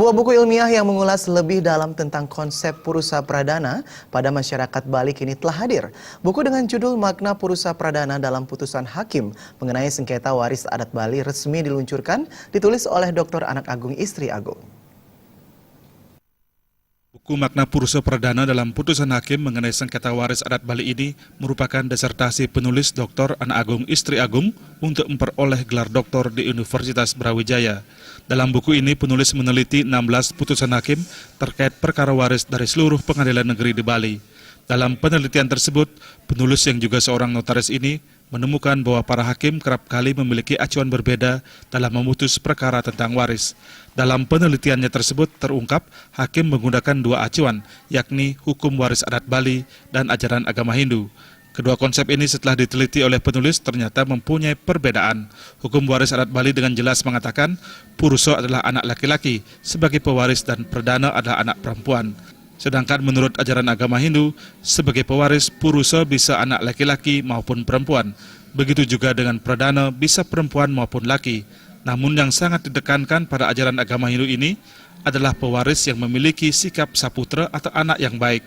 Sebuah buku ilmiah yang mengulas lebih dalam tentang konsep Purusa Pradana pada masyarakat Bali kini telah hadir. Buku dengan judul Makna Purusa Pradana dalam Putusan Hakim mengenai sengketa waris adat Bali resmi diluncurkan, ditulis oleh Dr. Anak Agung Istri Agung. Buku Makna Purusa Pradana dalam Putusan Hakim mengenai sengketa waris adat Bali ini merupakan disertasi penulis Dr. Anak Agung Istri Agung untuk memperoleh gelar doktor di Universitas Brawijaya. Dalam buku ini penulis meneliti 16 putusan hakim terkait perkara waris dari seluruh pengadilan negeri di Bali. Dalam penelitian tersebut, penulis yang juga seorang notaris ini menemukan bahwa para hakim kerap kali memiliki acuan berbeda dalam memutus perkara tentang waris. Dalam penelitiannya tersebut terungkap hakim menggunakan dua acuan, yakni hukum waris adat Bali dan ajaran agama Hindu. Kedua konsep ini setelah diteliti oleh penulis ternyata mempunyai perbedaan. Hukum waris adat Bali dengan jelas mengatakan Purusa adalah anak laki-laki sebagai pewaris dan Pradana adalah anak perempuan. Sedangkan menurut ajaran agama Hindu, sebagai pewaris Purusa bisa anak laki-laki maupun perempuan. Begitu juga dengan Pradana bisa perempuan maupun laki. Namun yang sangat ditekankan pada ajaran agama Hindu ini adalah pewaris yang memiliki sikap saputra atau anak yang baik.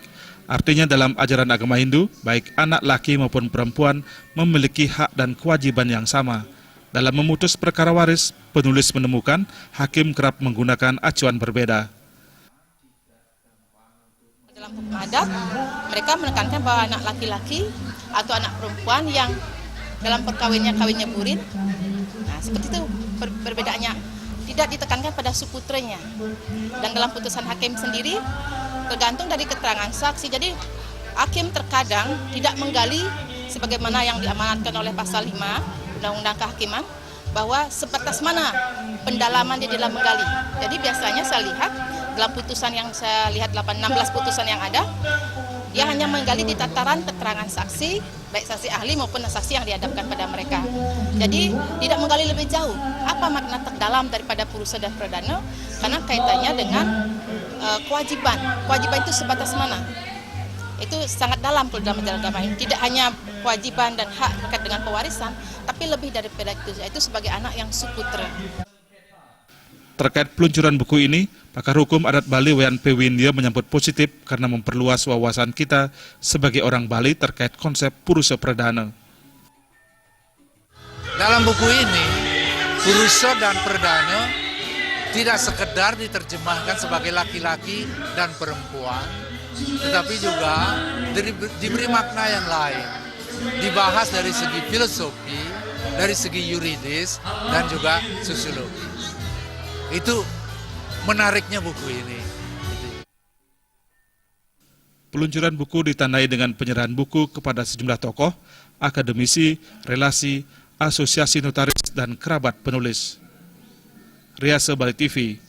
Artinya dalam ajaran agama Hindu, baik anak laki maupun perempuan memiliki hak dan kewajiban yang sama. Dalam memutus perkara waris, penulis menemukan hakim kerap menggunakan acuan berbeda. Dalam hukum adat, mereka menekankan bahwa anak laki-laki atau anak perempuan yang dalam perkawinnya murid, nah seperti itu perbedaannya, tidak ditekankan pada suputranya. Dan dalam putusan hakim sendiri, tergantung dari keterangan saksi. Jadi hakim terkadang tidak menggali sebagaimana yang diamanatkan oleh pasal 5 Undang-Undang Kehakiman, bahwa sebatas mana pendalaman dia dalam menggali. Jadi biasanya saya lihat dalam putusan yang saya lihat 16 putusan yang ada, dia hanya menggali di tataran keterangan saksi, baik saksi ahli maupun saksi yang dihadapkan pada mereka. Jadi tidak menggali lebih jauh apa makna terdalam daripada Purusa dan Pradana, karena kaitannya dengan kewajiban. Kewajiban itu sebatas mana? Itu sangat dalam kalau dalam ajaran agama ini. Tidak hanya kewajiban dan hak terkait dengan pewarisan, tapi lebih daripada itu, yaitu sebagai anak yang suputra. Terkait peluncuran buku ini, pakar hukum adat Bali W.P. Windia menyambut positif karena memperluas wawasan kita sebagai orang Bali terkait konsep Purusa Pradana. Dalam buku ini, Purusa dan Pradana tidak sekedar diterjemahkan sebagai laki-laki dan perempuan, tetapi juga diberi makna yang lain. Dibahas dari segi filosofi, dari segi yuridis, dan juga sosiologis. Itu menariknya buku ini. Peluncuran buku ditandai dengan penyerahan buku kepada sejumlah tokoh, akademisi, relasi, asosiasi notaris, dan kerabat penulis. Riasa Bali TV.